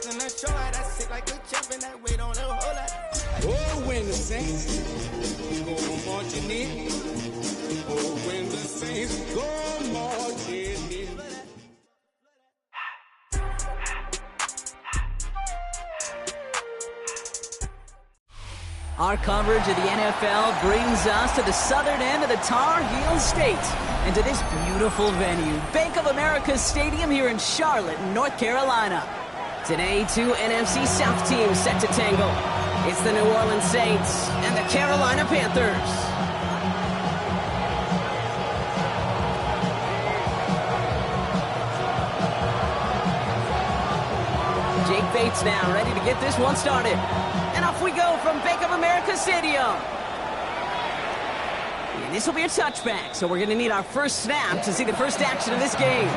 wasn't unsure. I sit like a champ and that weight on a whole lot. Oh, when the Saints go marching in. Oh, when the Saints go marching in. Our coverage of the NFL brings us to the southern end of the Tar Heel State and to this beautiful venue, Bank of America Stadium here in Charlotte, North Carolina. Today, two NFC South teams set to tangle. It's the New Orleans Saints and the Carolina Panthers. Jake Bates now ready to get this one started. And off we go from Bank of America Stadium. And this will be a touchback, so we're going to need our first snap to see the first action of this game.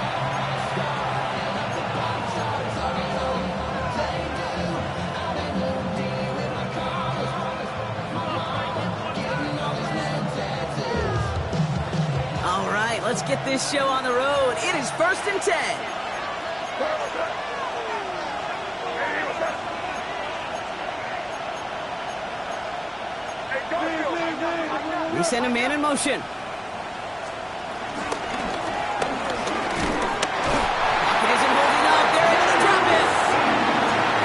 All right, let's get this show on the road. It is 1st and 10. We send a man in motion. Pocket isn't holding up. They're able to drop it.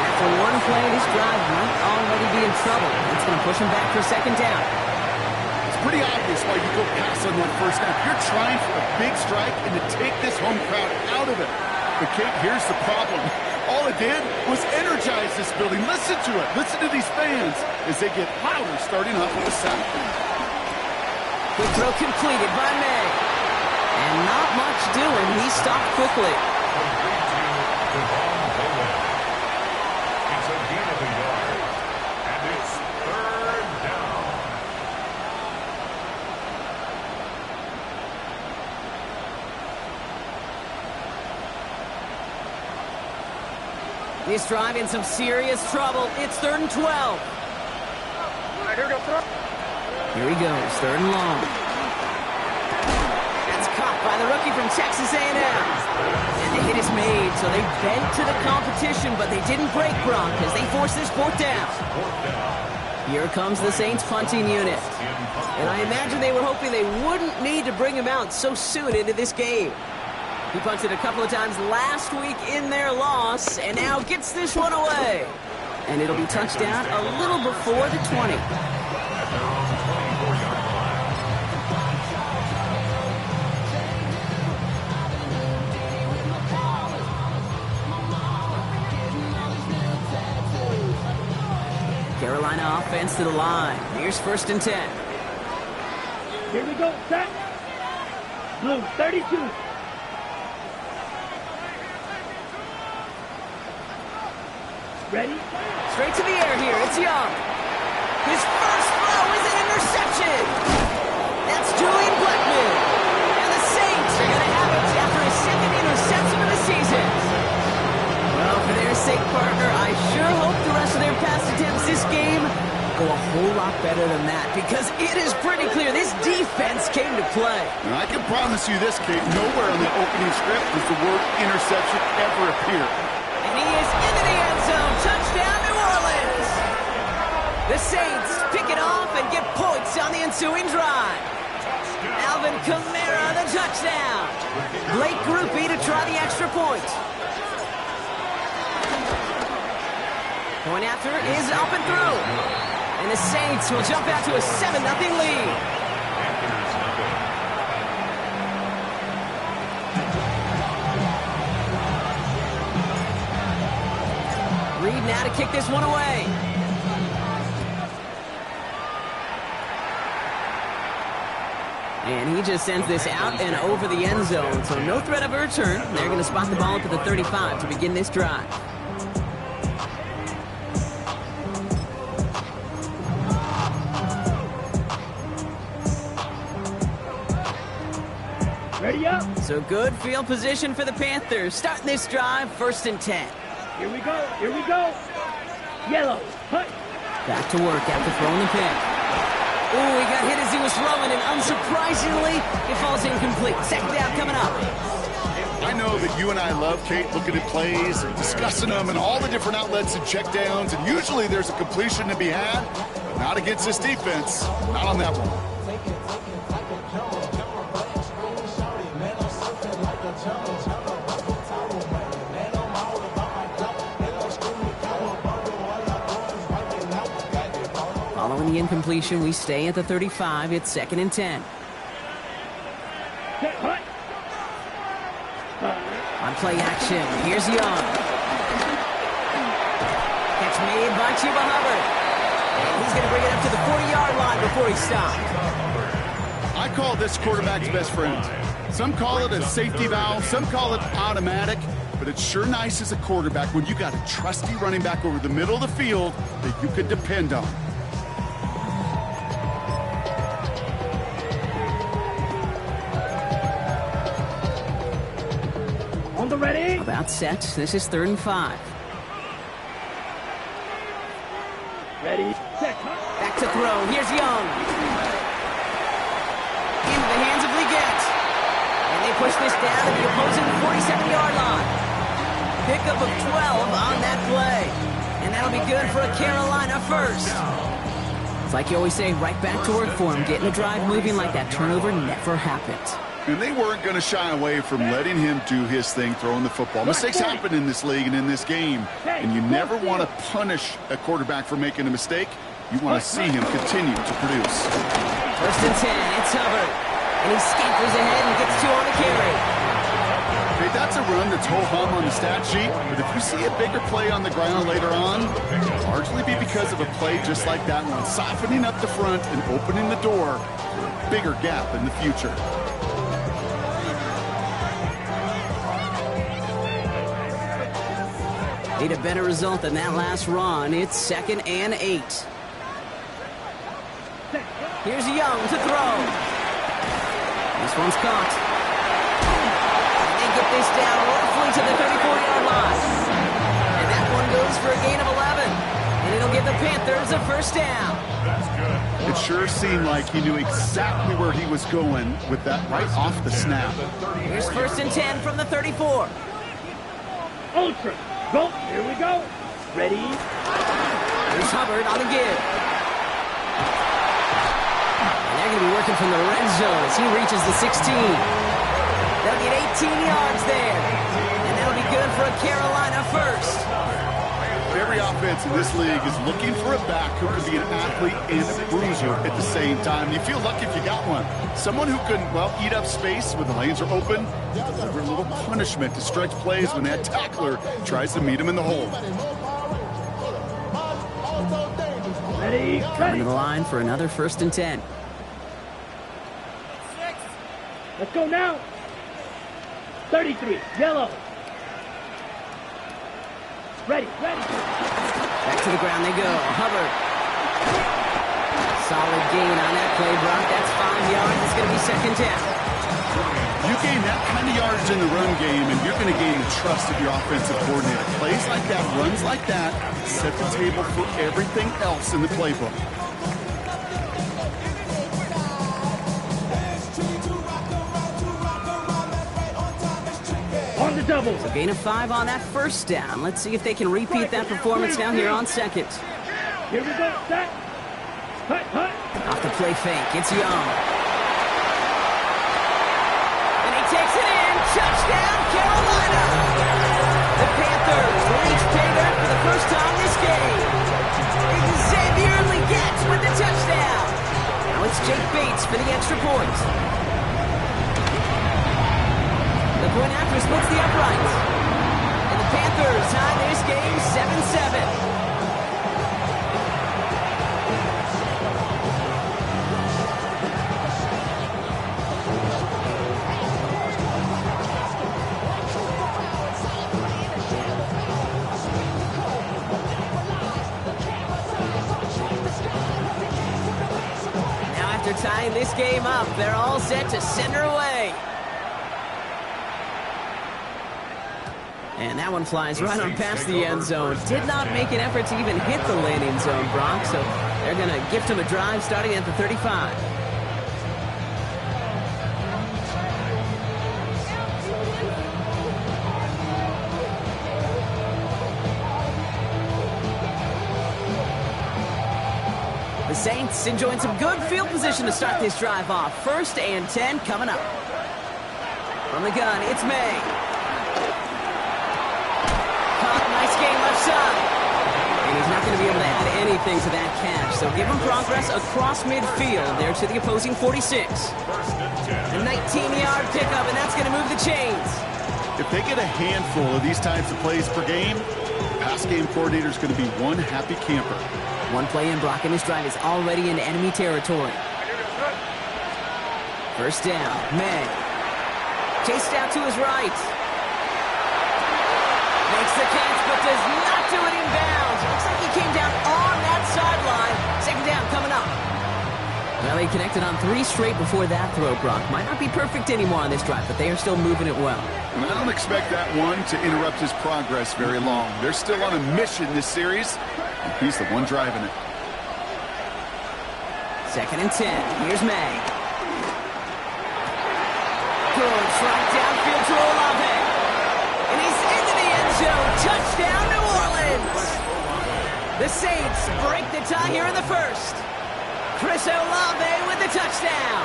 After one play, this drive might already be in trouble. It's going to push him back for 2nd down. It's pretty obvious why you go pass on that first snap. You're trying for a big strike and to take this home crowd out of it. But Kate, here's the problem. All it did was energize this building. Listen to it. Listen to these fans as they get louder starting off with a sack. Quick throw completed by May. And not much doing. He stopped quickly. It's a gain of a yard. And it's 3rd down. This drive in some serious trouble. It's 3rd and 12. All right, here we go, throw. Here he goes, 3rd and long. That's caught by the rookie from Texas A&M. And the hit is made, so they bent to the competition, but they didn't break Gronk as they force this 4th down. Here comes the Saints punting unit. And I imagine they were hoping they wouldn't need to bring him out so soon into this game. He punted a couple of times last week in their loss, and now gets this one away. And it'll be touchdown a little before the 20. Carolina offense to the line. Here's 1st and 10. Here we go, set. Blue, 32. Ready? Straight to the air here. It's Young. His first throw is an interception. That's Julian Blackman. And the Saints are going to have it after his 2nd interception of the season. Well, for their sake, partner, I sure hope the rest of their pass attempts this game go a whole lot better than that, because it is pretty clear this defense came to play. Now, I can promise you this, Kate, nowhere on the opening script does the word interception ever appear. And he is into the end zone. Touchdown, New Orleans. The Saints pick it off and get points on the ensuing drive. Alvin Kamara, the touchdown. Blake Grupe to try the extra point. Point after is up and through. And the Saints will jump out to a 7-0 lead. Reed now to kick this one away. And he just sends this out and over the end zone. So no threat of a return. They're going to spot the ball up at the 35 to begin this drive. Ready up. So good field position for the Panthers. Starting this drive, 1st and 10. Here we go. Here we go. Yellow. Hut. Back to work after throwing the pick. Ooh, he got hit as he was throwing, and unsurprisingly, it falls incomplete. 2nd down coming up. I know that you and I love, Kate, looking at plays and discussing them and all the different outlets and checkdowns, and usually there's a completion to be had, but not against this defense. Not on that one. Following the incompletion, we stay at the 35. It's 2nd and 10. On play action, here's Young. Catch made by Chuba Hubbard. And he's going to bring it up to the 40-yard line before he stops. I call this quarterback's best friend. Some call it a safety valve, some call it automatic, but it's sure nice as a quarterback when you got a trusty running back over the middle of the field that you could depend on. Ready? About set. This is 3rd and 5. Ready, set. Back to throw. Here's Young. Into the hands of Leggett. And they push this down to the opposing 47-yard line. Pickup of 12 on that play. And that'll be good for a Carolina first. It's like you always say, right back to work for him. Getting the drive moving like that turnover never happened. And they weren't going to shy away from letting him do his thing, throwing the football. Mistakes happen in this league and in this game, and you never want to punish a quarterback for making a mistake. You want to see him continue to produce. 1st and 10, it's Hubbard. And he scampers ahead and gets 2 on the carry. Okay, that's a run that's ho-hum on the stat sheet, but if you see a bigger play on the ground later on, it'll largely be because of a play just like that one, softening up the front and opening the door for a bigger gap in the future. Need a better result than that last run. It's 2nd and 8. Here's Young to throw. This one's caught. And they get this down roughly to the 34-yard line. And that one goes for a gain of 11. And it'll give the Panthers a 1st down. It sure seemed like he knew exactly where he was going with that right off the snap. Here's 1st and 10 from the 34. Ultra. Go. Here we go. Ready? Here's Hubbard on the give. And they're going to be working from the red zone as he reaches the 16. They'll get 18 yards there. And that'll be good for a Carolina first. Every offense in this league is looking for a back who can be an athlete and a bruiser at the same time. You feel lucky if you got one. Someone who can, well, eat up space when the lanes are open. Deliver a little punishment to stretch plays when that tackler tries to meet him in the hole. Ready? Coming to the line for another 1st and 10. Let's go now. 33. Yellow. Ready. Back to the ground they go. Hubbard. Solid gain on that play, Brock. That's 5 yards. It's going to be 2nd down. You gain that kind of yards in the run game, and you're going to gain the trust of your offensive coordinator. Plays like that, runs like that, set the table for everything else in the playbook. On the double. So gain of 5 on that 1st down. Let's see if they can repeat that performance down here on 2nd. Here we go. Set. Hut. Off the play fake. It's Young. And he takes it in. Touchdown, Carolina. The Panthers reach pay dirt for the first time this game. Xavier Leggett with the touchdown. Now it's Jake Bates for the extra point. The point after splits the uprights. And the Panthers tie this game 7-7. Now after tying this game up, they're all set to send her away. And that one flies right on past the end zone. Did not make an effort to even hit the landing zone, Brock. So they're going to gift him a drive starting at the 35. The Saints enjoying some good field position to start this drive off. 1st and 10 coming up. From the gun, it's May. Caught, nice game left side. And he's not going to be able to add anything to that catch. So give him progress across midfield there to the opposing 46. A 19-yard pickup, and that's going to move the chains. If they get a handful of these types of plays per game, the pass game coordinator is going to be one happy camper. One play in, Brock, and his drive is already in enemy territory. 1st down, May. Chased out to his right. Makes the catch, but does not do it in bounds. Looks like he came down on that sideline. 2nd down coming up. Well, he connected on 3 straight before that throw, Brock. Might not be perfect anymore on this drive, but they are still moving it well. And I don't expect that one to interrupt his progress very long. They're still on a mission this series. He's the one driving it. 2nd and 10. Here's May. Good strike downfield to Olave. And he's into the end zone. Touchdown, New Orleans. The Saints break the tie here in the 1st. Chris Olave with the touchdown.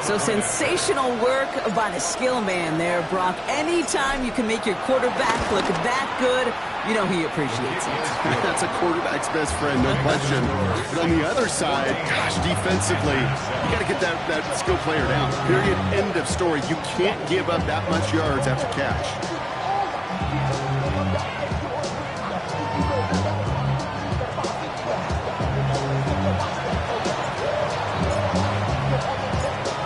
So sensational work by the skill man there, Brock. Anytime you can make your quarterback look that good, you know he appreciates it. That's a quarterback's best friend, no question. But on the other side, gosh, defensively, you got to get that skill player down. Period. End of story. You can't give up that much yards after catch.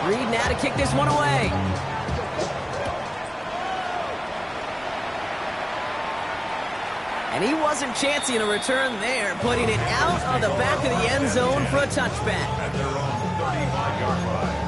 Reed now to kick this one away. And he wasn't chancing a return there, putting it out on the back of the end zone for a touchback. At their own 35-yard line.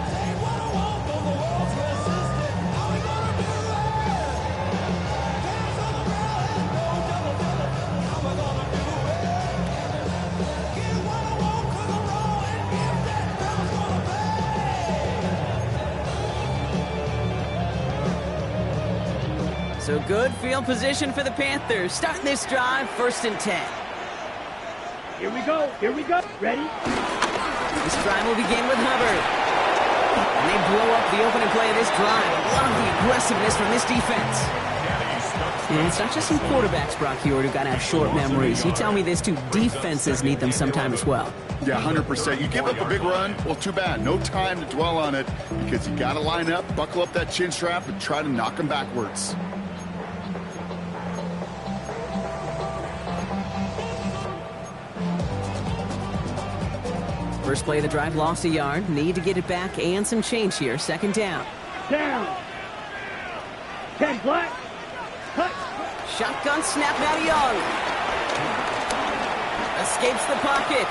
So good field position for the Panthers. Starting this drive, 1st and 10. Here we go. Here we go. Ready? This drive will begin with Hubbard. And they blow up the opening play of this drive. A lot of the aggressiveness from this defense. And it's not just some quarterbacks, Brock Hewitt, who got to have short memories. You tell me this too, defenses need them sometime as well. Yeah, 100%. You give up a big run, well, too bad. No time to dwell on it because you got to line up, buckle up that chin strap, and try to knock them backwards. First play of the drive, lost a yard. Need to get it back and some change here. 2nd down. Down. 10 black. Cut. Shotgun snap now to Young. Escapes the pocket.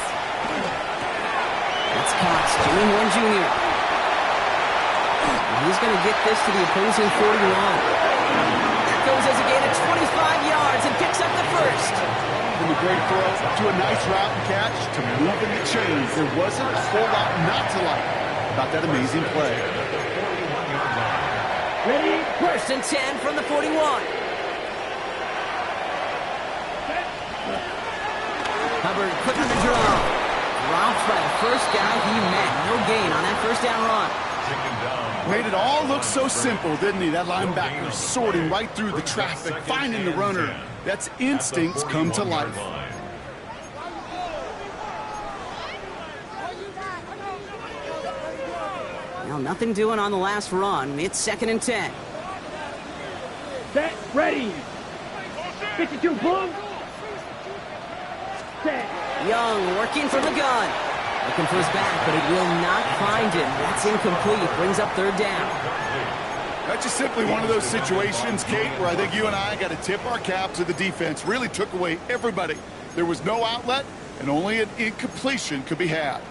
That's Cox, Jimmy Horn Jr. And he's going to get this to the opposing 41. That goes as a gain of 25 yards and picks up the 1st. From a great throw to a nice route and catch to moving the chains. There wasn't a whole lot not to like about that amazing play. Ready? 1st and 10 from the 41. Hubbard quick on the draw. Dropped by the first guy he met. No gain on that 1st down run. Made it all look so simple, didn't he? That linebacker sorting right through the traffic, finding the runner. That's instincts come to life. Well, nothing doing on the last run. It's 2nd and 10. Set. Ready. 52 blue. Set. Young working from the gun. Looking for his back, but it will not find him. That's incomplete. Brings up 3rd down. That's just simply one of those situations, Kate, where I think you and I got to tip our cap to the defense. Really took away everybody. There was no outlet, and only an incompletion could be had.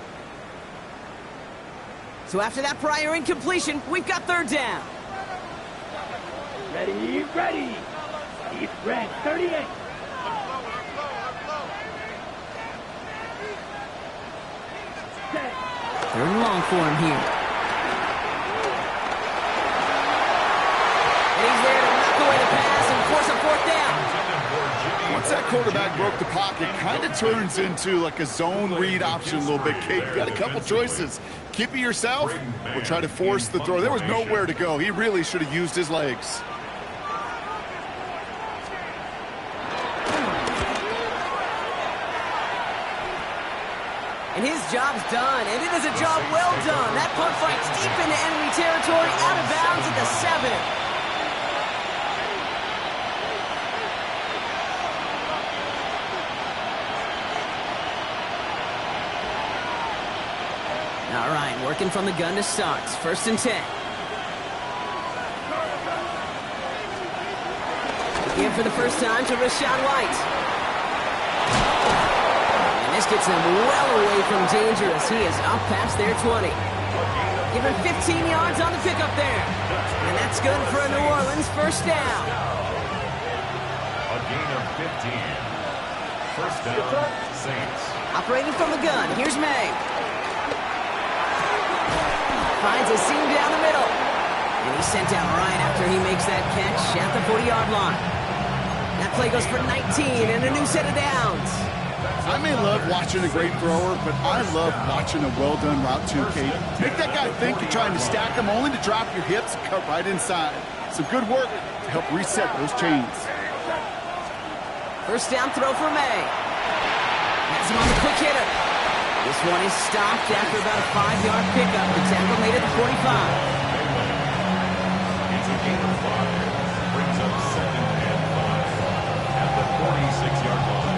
So after that prior incompletion, we've got 3rd down. Ready. Ready. Deep red. 38. Set. 3rd and long for him here. And he's there to knock away the pass and force a 4th down. Once that quarterback broke the pocket, kind of turns into like a zone read option a little bit, Kate. You got a couple choices. Keep it yourself or try to force the throw. There was nowhere to go. He really should have used his legs. And his job's done, and it is a job well done. That punt fights deep into enemy territory, out of bounds at the 7. All right, working from the gun to start. 1st and 10. Again for the first time to Rashawn White. And this gets them well away from danger as he is up past their 20. Give him 15 yards on the pickup there. And that's good for a New Orleans first down. A gain of 15. First down, Saints. Operating from the gun, here's May. Finds a seam down the middle. And he's sent out right after he makes that catch at the 40-yard line. That play goes for 19 and a new set of downs. I may love watching a great thrower, but I love watching a well-done route too, Kate. Make that guy think you're trying to stack him only to drop your hips and cut right inside. Some good work to help reset those chains. First down throw for May. That's him on the quick hitter. This one is stopped after about a 5-yard pickup. The tackle made at the 45. It's a gain of 5. Brings up 2nd and 5 at the 46-yard line.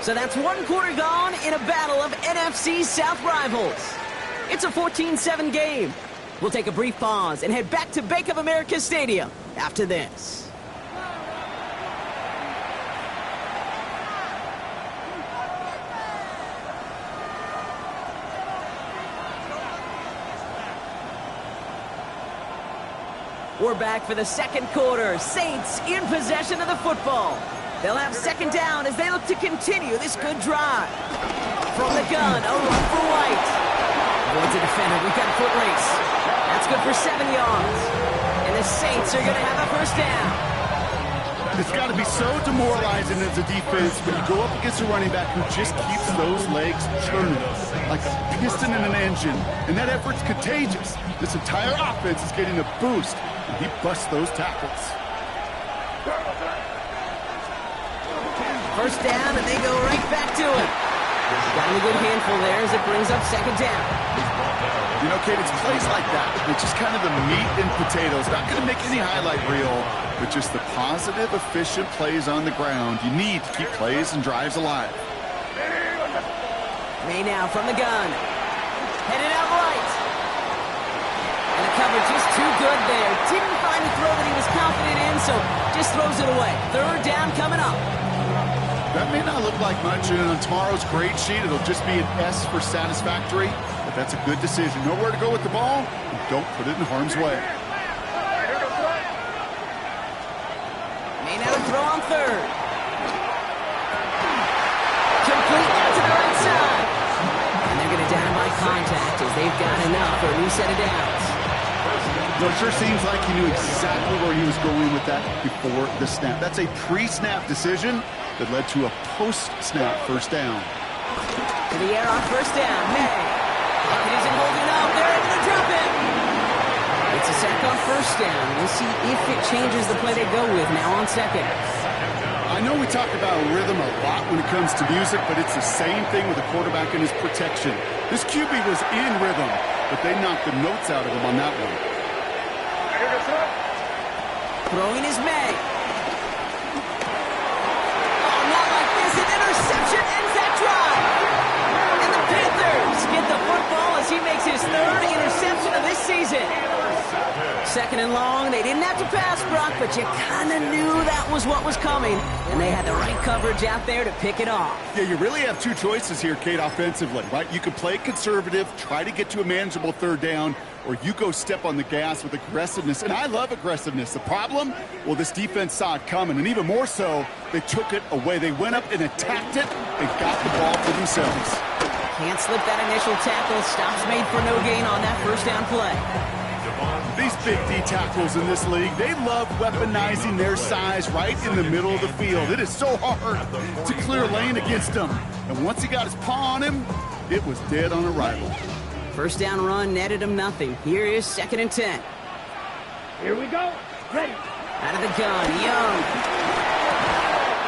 So that's 1 quarter gone in a battle of NFC South rivals. It's a 14-7 game. We'll take a brief pause and head back to Bank of America Stadium after this. We're back for the 2nd quarter. Saints in possession of the football. They'll have 2nd down as they look to continue this good drive. From the gun, a run for White. Avoids a defender. We've got a foot race. That's good for 7 yards. And the Saints are going to have a first down. It's got to be so demoralizing as a defense when you go up against a running back who just keeps those legs turning like a piston in an engine. And that effort's contagious. This entire offense is getting a boost, and he busts those tackles. First down, and they go right back to it. Got him a good handful there as it brings up 2nd down. You know, Kate, it's plays like that. It's just kind of the meat and potatoes. Not going to make any highlight reel, but just the positive, efficient plays on the ground. You need to keep plays and drives alive. May now from the gun. Headed out right. And the coverage is too good there. Didn't find the throw that he was confident in, so just throws it away. 3rd down coming up. That may not look like much, and on tomorrow's grade sheet, it'll just be an S for satisfactory, but that's a good decision. Know where to go with the ball, and don't put it in harm's way. May now throw on 3rd. Complete out to the right side. And they're going to down by contact as they've got enough for a new set of downs. Well, it sure seems like he knew exactly where he was going with that before the snap. That's a pre-snap decision that led to a post-snap first down. To the air on first down. May. Pocket isn't holding up. They're able to drop it. It's a sack on first down. We'll see if it changes the play they go with now on 2nd. I know we talk about rhythm a lot when it comes to music, but it's the same thing with the quarterback and his protection. This QB was in rhythm, but they knocked the notes out of him on that one. Throwing is May. Oh, not like this. An interception ends that drive. And the Panthers get the football as he makes his 3rd interception of this season. Second and long. They didn't have to pass, Brock, but you kind of knew that was what was coming. And they had the right coverage out there to pick it off. Yeah, you really have two choices here, Kate, offensively, right? You can play conservative, try to get to a manageable third down, or you go step on the gas with aggressiveness. And I love aggressiveness. The problem? Well, this defense saw it coming, and even more so, they took it away. They went up and attacked it and got the ball for themselves. Can't slip that initial tackle. Stops made for no gain on that first down play. These big D tackles in this league, they love weaponizing their size right in the middle of the field. It is so hard to clear lane against them. And once he got his paw on him, it was dead on arrival. First down run netted him nothing. Here is 2nd and 10. Here we go. Ready. Out of the gun, Young.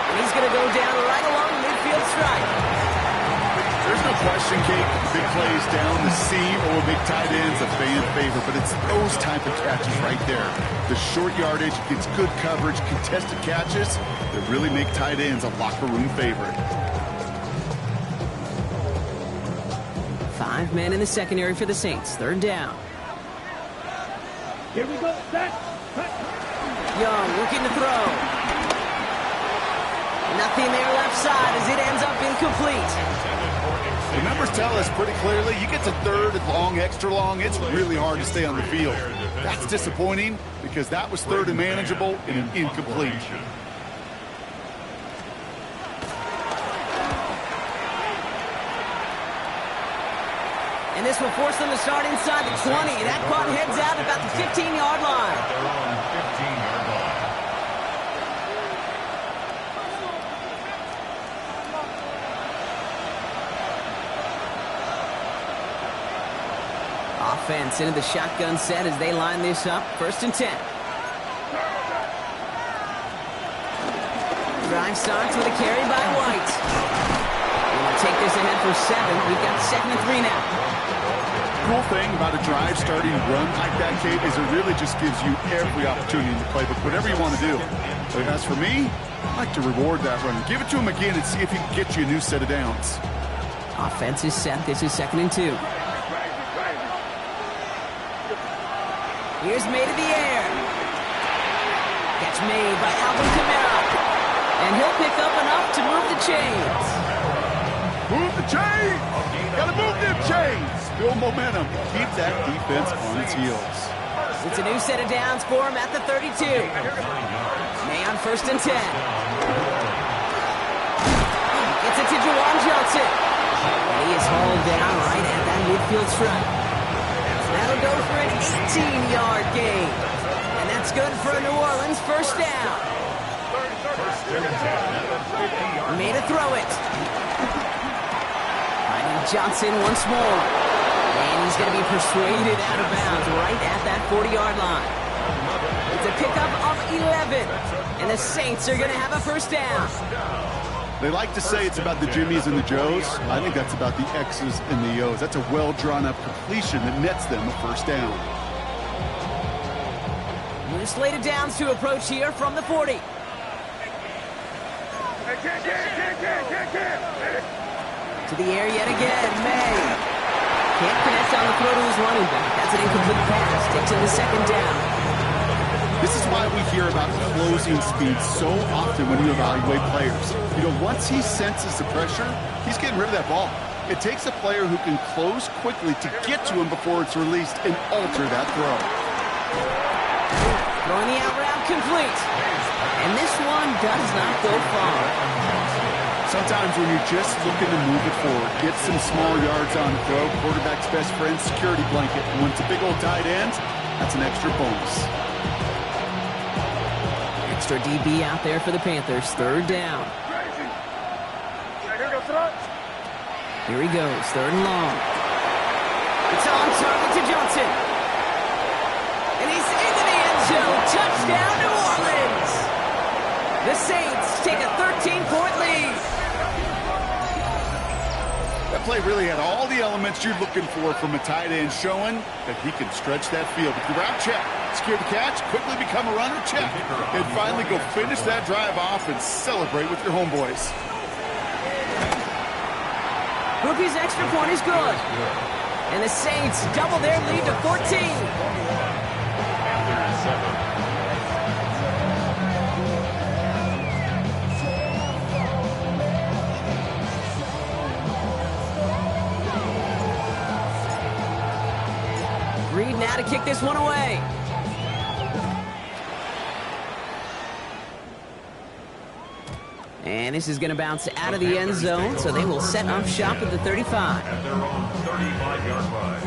And he's going to go down right along the midfield stripe. There's no question, Kate, big plays down the seam or big tight ends a fan favorite, but it's those type of catches right there. The short yardage, gets good coverage, contested catches that really make tight ends a locker room favorite. 5 men in the secondary for the Saints. Third down. Here we go. Set. Cut. Young looking to throw. Nothing there left side as it ends up incomplete. The numbers tell us pretty clearly, you get to third and long, extra long, it's really hard to stay on the field. That's disappointing because that was third and manageable and an incomplete. And this will force them to start inside the 20. That punt heads out about the 15-yard line. They're on 15-yard line. Offense into the shotgun set as they line this up. 1st and 10. Drive starts with a carry by White. We'll take this ahead for 7. We've got 2nd and 3 now. Cool thing about a drive starting run like that, Kate, is it really just gives you every opportunity in the playbook, whatever you want to do. But as for me, I like to reward that run. Give it to him again and see if he can get you a new set of downs. Offense is set. This is 2nd and 2. Here's made in the air. Catch made by Alvin Kamara. And he'll pick up enough to move the chains. Move the chains! Gotta move them chains! Build momentum. Keep that defense on its heels. It's a new set of downs for him at the 32. May on 1st and 10. Gets it to Juwan Johnson. And he is hauled down right at that midfield stripe. That'll go for an 18-yard gain. And that's good for a New Orleans first down. Made a throw it. Finding Johnson once more. And he's going to be persuaded out of bounds right at that 40-yard line. It's a pickup of 11. And the Saints are going to have a first down. They like to say it's about the Jimmies and the Joes. I think that's about the X's and the O's. That's a well-drawn-up completion that nets them a first down. New slate of downs to approach here from the 40. To the air yet again, May. Can't connect on the throw to his running back. That's an incomplete pass. Takes in the 2nd down. This is why we hear about closing speed so often when you evaluate players. You know, once he senses the pressure, he's getting rid of that ball. It takes a player who can close quickly to get to him before it's released and alter that throw. Throwing the out route complete. And this one does not go far. Sometimes when you're just looking to move it forward, get some small yards on the throw, quarterback's best friend, security blanket. And when it's a big old tight end, that's an extra bonus. Extra DB out there for the Panthers. 3rd down. Here he goes. 3rd and long. It's on target to Johnson. And he's into the end zone. Touchdown, New Orleans. The Saints take a 13-point lead. That play really had all the elements you're looking for from a tight end, showing that he can stretch that field. With the route check, secure the catch, quickly become a runner, check. And finally go finish that drive off and celebrate with your homeboys. Rookie's extra point is good. And the Saints double their lead to 14. 7. Reed now to kick this one away. And this is going to bounce out of the end zone, so they will set up shop at the 35. At their own 35-yard line.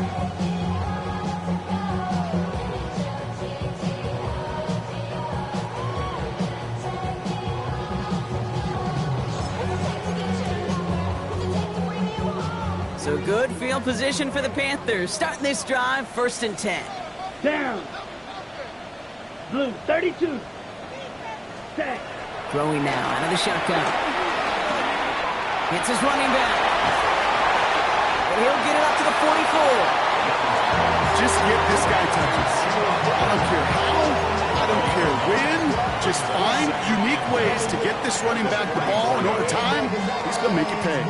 So good field position for the Panthers. Starting this drive, 1st and 10. Down. Blue, 32. Set. Throwing now out of the shotgun. It's his running back. And he'll get it up to the 44. Just get this guy touches. I don't care how, I don't care when. Just find unique ways to get this running back the ball, and over time, he's going to make it pay.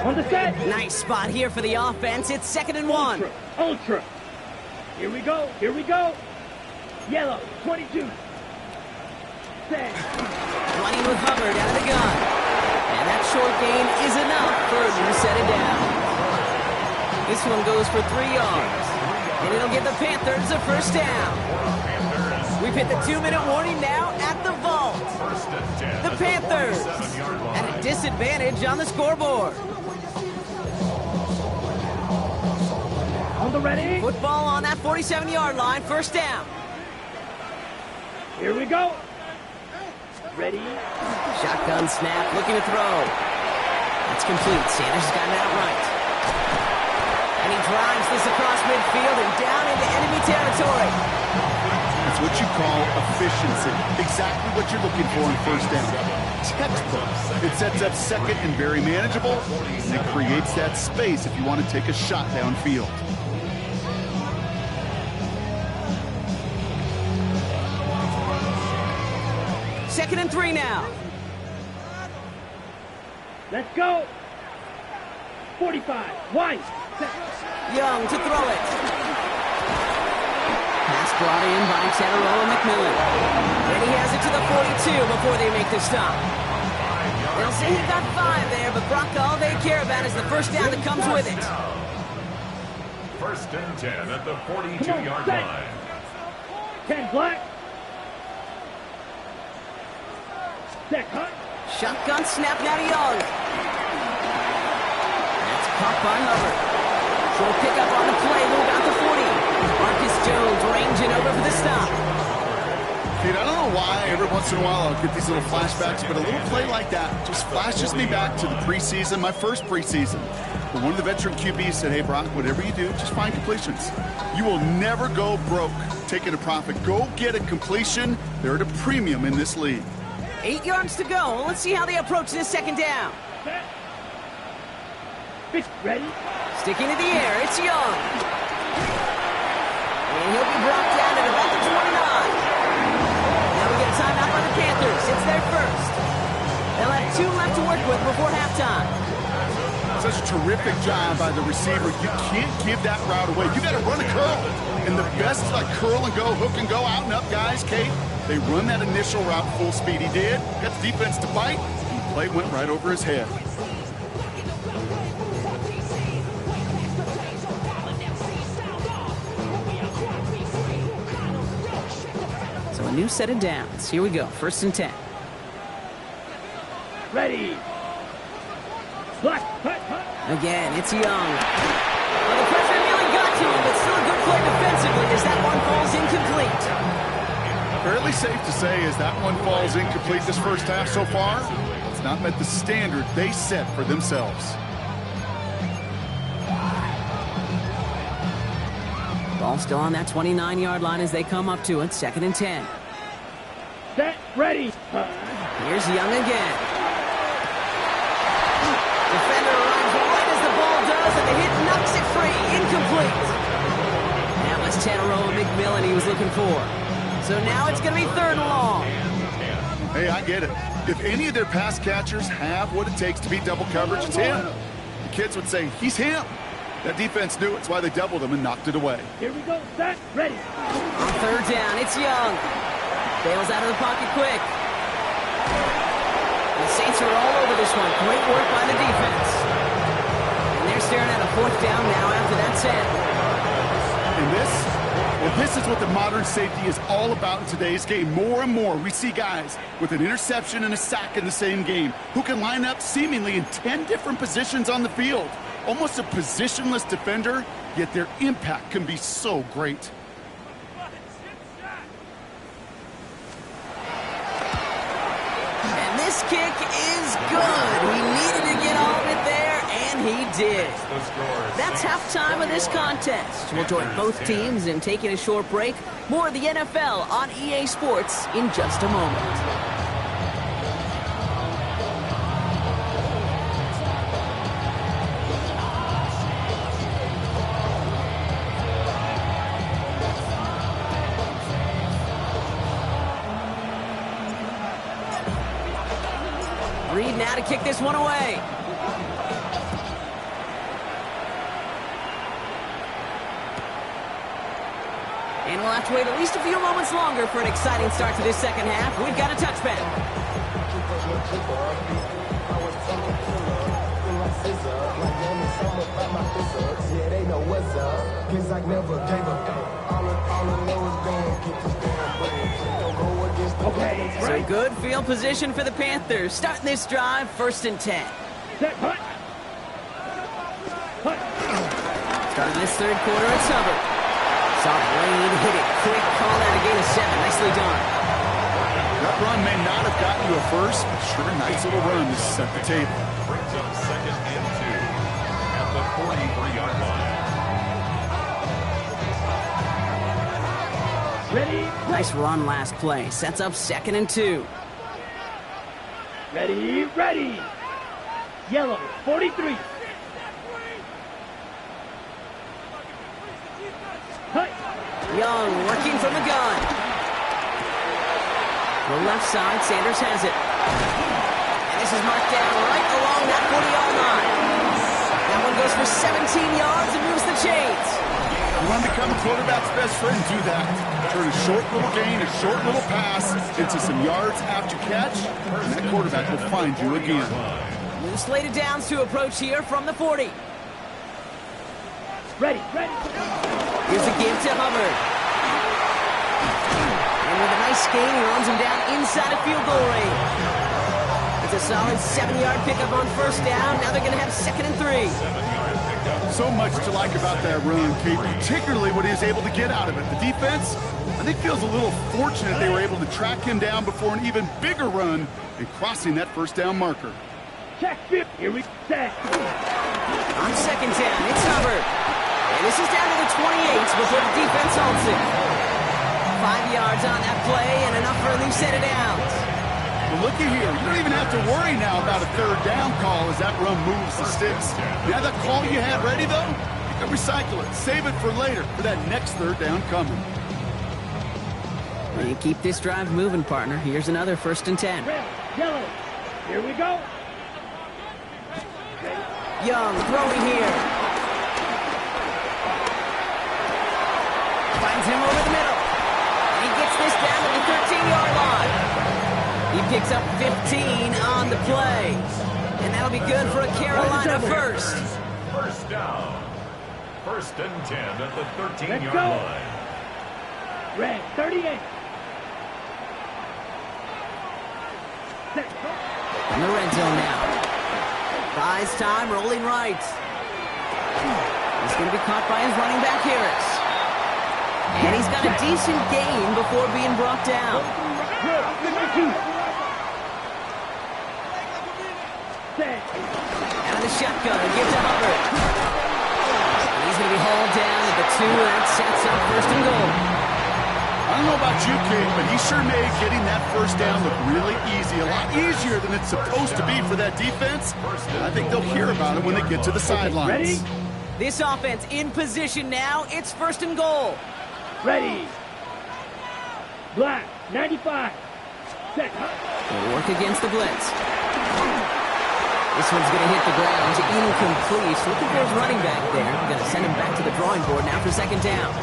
On the set. Nice spot here for the offense. It's 2nd and 1. Ultra. Here we go. Here we go. Yellow, 22. Set. Running with Hubbard out of the gun. And that short gain is enough for him to set it down. This one goes for 3 yards. And it'll give the Panthers a 1st down. We've hit the 2-minute warning now at the vault. The Panthers at a disadvantage on the scoreboard. On the ready. Football on that 47-yard line, 1st down. Here we go. Ready. Shotgun snap, looking to throw. That's complete. Sanders has got it outright. And he drives this across midfield and down into enemy territory. It's what you call efficiency. Exactly what you're looking for in 1st down. Textbook. It sets up 2nd and very manageable, and it creates that space if you want to take a shot downfield. Second and 3 now. Let's go. 45. White. Young to throw it. Pass brought in by Mmml. And he has it to the 42 before they make the stop. They'll say he got 5 there, but Brock, all they care about is the 1st down that comes with it. 1st and 10 at the 42-yard line. 10 black. Set, cut. Shotgun snap now to Young. That's caught by Hubbard. Short pickup on the play, move out to 40. Marcus Jones ranging over for the stop. Dude, I don't know why every once in a while I'll get these little flashbacks, but a little play like that just flashes me back to the preseason, my first preseason. When one of the veteran QBs said, hey, Brock, whatever you do, just find completions. You will never go broke taking a profit. Go get a completion. They're at a premium in this league. 8 yards to go. Let's see how they approach this 2nd down. Ready. Sticking to the air, it's Young. And he'll be brought down at about the 29. Now we get a timeout by the Panthers. It's their 1st. They'll have 2 left to work with before halftime. Such a terrific job by the receiver. You can't give that route away. You got to run a curl. And the best like curl and go, hook and go, out and up guys, Kate, they run that initial route full speed. He did. Got the defense to bite. And the play went right over his head. So a new set of downs. Here we go. 1st and 10. Ready. Black. Hut. Again, it's Young. Well, the pressure nearly got to him, but still a good play defensively as that one falls incomplete. Fairly safe to say as that one falls incomplete this 1st half so far, it's not met the standard they set for themselves. Ball still on that 29-yard line as they come up to it. 2nd and 10. Set. Ready. Here's Young again. Defender arrives right as the ball does, and the hit knocks it free. Incomplete. That was Mmml he was looking for. So now it's going to be 3rd and long. Hey, I get it. If any of their pass catchers have what it takes to beat double coverage, it's him. kids would say, he's him. That defense knew it's why they doubled him and knocked it away. Here we go. Set. Ready. On third down, it's Young. Bails out of the pocket quick. The Saints are all over this one. Great work by the defense. And they're staring at a fourth down now after that 10. And this is what the modern safety is all about in today's game. More and more, we see guys with an interception and a sack in the same game who can line up seemingly in 10 different positions on the field. Almost a positionless defender, yet their impact can be so great. And this kick is good. He needed to get all of it there, and he did. That's halftime of this contest. We'll join both teams in taking a short break. More of the NFL on EA Sports in just a moment. Reed now to kick this one away. And we'll have to wait at least a few moments longer for an exciting start to this second half. We've got a touchback. Okay. So Right. good field position for the Panthers. Starting this drive, 1st and 10. Set. Hut. Hut. Starting this third quarter, it's Hubbard. Soft lane, hit it quick, call out a gain of 7. Nicely done. That run may not have gotten you a first, but sure a nice little run to set the table. Brings up 2nd and 2 at the 43-yard line. Ready. Nice run last play. Sets up 2nd and 2. Ready. Ready. Yellow. 43. Hut. Young working from the gun. The left side, Sanders has it. And this is marked down right along that 40-yard line. That one goes for 17 yards and moves the chains. You want to become a quarterback's best friend, do that. Turn a short little gain, a short little pass into some yards after catch, and that quarterback will find you again. New slated downs to approach here from the 40. Ready. Ready. Here's a give to Hubbard. And with a nice gain, he runs him down inside of field goal range. It's a solid 7-yard pickup on 1st down. Now they're going to have 2nd and 3. So much to like about that run, Kate, particularly what he was able to get out of it. The defense, I think, feels a little fortunate they were able to track him down before an even bigger run and crossing that 1st down marker. Check 50. Here we set. On 2nd down, it's Hubbard. And this is down to the 28 before the defense holds it. 5 yards on that play and enough for a new set of downs. Well, looky here. You don't even have to worry now about a 3rd down call as that run moves the sticks. Now that call you had ready, though, you can recycle it. Save it for later for that next 3rd down coming. Well, you keep this drive moving, partner. Here's another 1st and 10. Red. Yellow. Here we go. Young throwing here. Finds him over the middle. And he gets this down to the 13-yard line. He picks up 15 on the play. And that'll be good for a Carolina first. 1st down. 1st and 10 at the Let's 13-yard go. line. Red. 38. Set. In the red zone now. Buys time, rolling right. He's going to be caught by his running back, Harris. And he's got a decent gain before being brought down. Red. 52. Set. Out of the shotgun, give to Hubbard. And he's going to be hauled down at the 2, and that sets up 1st and goal. I don't know about you, Kate, but he sure made getting that 1st down look really easy. A lot easier than it's supposed to be for that defense. And I think they'll hear about it when they get to the sidelines. Ready? This offense in position now. It's 1st and goal. Ready. Black. 95. Set. They'll work against the blitz. This one's going to hit the ground. Incomplete. Looking for his running back there. Going to send him back to the drawing board now for second down.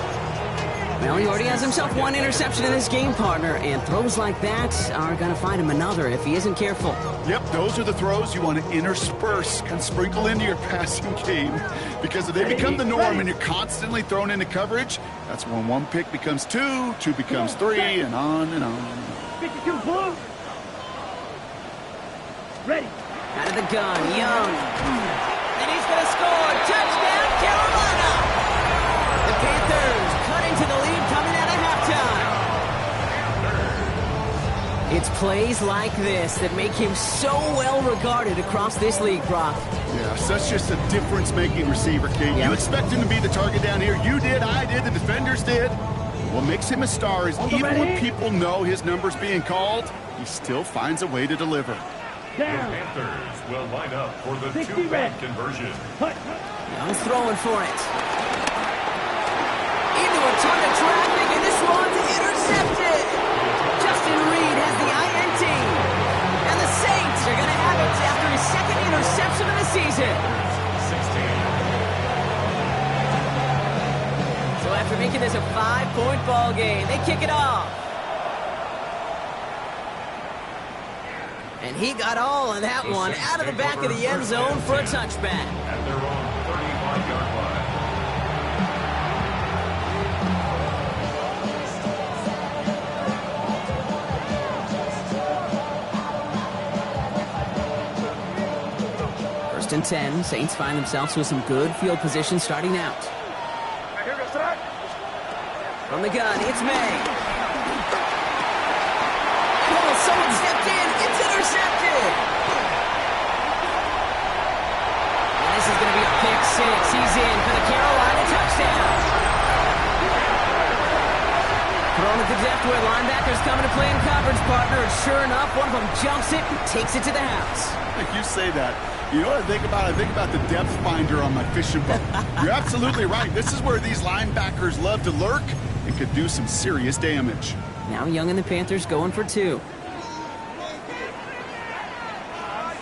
Well, he already has himself one interception in this game, partner, and throws like that are going to find him another if he isn't careful. Yep, those are the throws you want to intersperse and sprinkle into your passing game, because if they become the norm and you're constantly thrown into coverage, that's when one pick becomes two, two becomes three, and on and on. 52 blue. Ready. Out of the gun, Young. And he's going to score. Touchdown, Carolina! The Panthers cut into the lead coming out of halftime. It's plays like this that make him so well regarded across this league, Brock. Yeah, such just a difference-making receiver, Kate. Yeah. You expect him to be the target down here. You did, I did, the defenders did. What makes him a star is even when people know his number's being called, he still finds a way to deliver. The Panthers will line up for the 60 two-point red. conversion. Young's throwing for it. Into a ton of traffic, and this one's intercepted. Justin Reed has the INT. And the Saints are going to have it after his second interception of the season. 16. So after making this a 5-point ball game, they kick it off. And he got all of that one out of the back of the end zone for a touchback. At their own 35-yard line. First and 10, Saints find themselves with some good field position starting out. From the gun, it's May. Oh, someone stepped in. It's intercepted. And this is going to be a pick six. He's in for the Carolina touchdown. Throwing it to depth where linebackers coming to play in coverage, partner. And sure enough, one of them jumps it and takes it to the house. You say that. You know what I think about? I think about the depth finder on my fishing boat. You're absolutely right. This is where these linebackers love to lurk and could do some serious damage. Now Young and the Panthers going for two.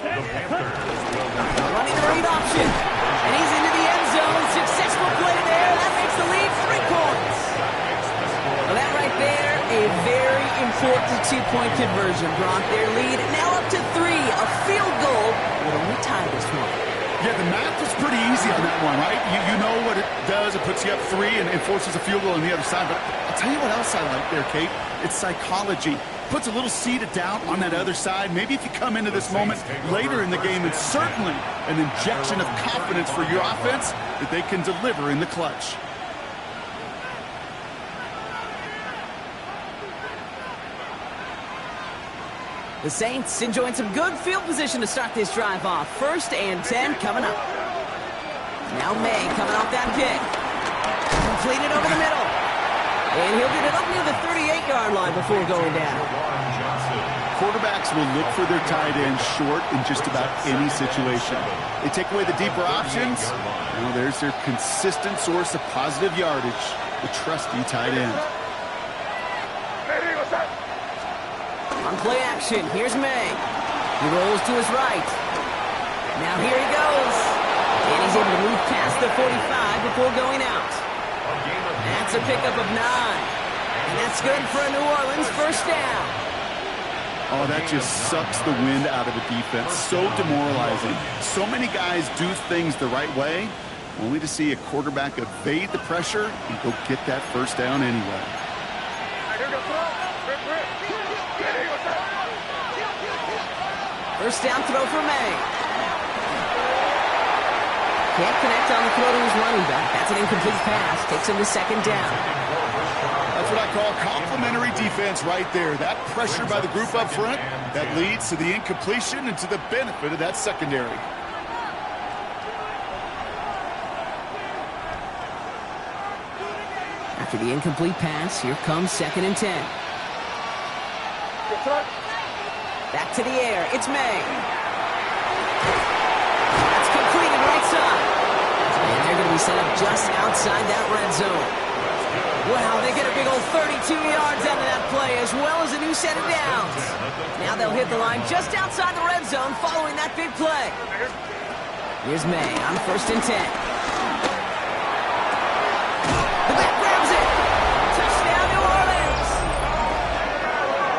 Running the read option. And he's into the end zone. Successful play there. That makes the lead 3 points. Well, that right there, a very important 2-point conversion. Brock, their lead now up to 3. A field goal would only tie this one. Yeah, the math is pretty easy on that one, right? You know what it does. It puts you up 3 and forces a field goal on the other side. But I'll tell you what else I like there, Kate. It's psychology. Puts a little seed of doubt on that other side. Maybe if you come into this moment later in the game, it's certainly an injection of confidence for your offense that they can deliver in the clutch. The Saints enjoying some good field position to start this drive off. First and 10 coming up. Now May coming off that pick. Completed over the middle. And he'll get it up near the 38-yard line before going down. Quarterbacks will look for their tight end short in just about any situation. They take away the deeper options. Well, there's their consistent source of positive yardage, the trusty tight end. On play action, here's May. He rolls to his right. Now here he goes. And he's able to move past the 45 before going out. That's a pickup of 9. And that's good for a New Orleans first down. Oh, that just sucks the wind out of a defense. So demoralizing. So many guys do things the right way, only to see a quarterback evade the pressure and go get that first down anyway. First down throw for May. Can't connect on the throw to his running back. That's an incomplete pass. Takes him to second down. That's what I call complementary defense right there. That pressure by the group up front, that leads to the incompletion and to the benefit of that secondary. After the incomplete pass, here comes second and 10. Back to the air. It's May. That's completed right side. And they're going to be set up just outside that red zone. Wow, they get a big old 32 yards out of that play, as well as a new set of downs. Now they'll hit the line just outside the red zone following that big play. Here's May on 1st and 10. The back grabs it. Touchdown, New Orleans.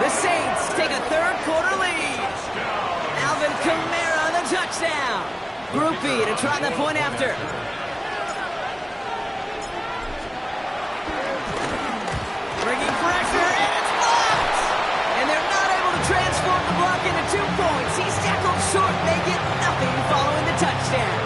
The Saints take a third-quarter lead. Alvin Kamara, the touchdown. Group B to try the point after. Bringing pressure, and it's blocked! And they're not able to transform the block into 2 points. He's tackled short. They get nothing following the touchdown.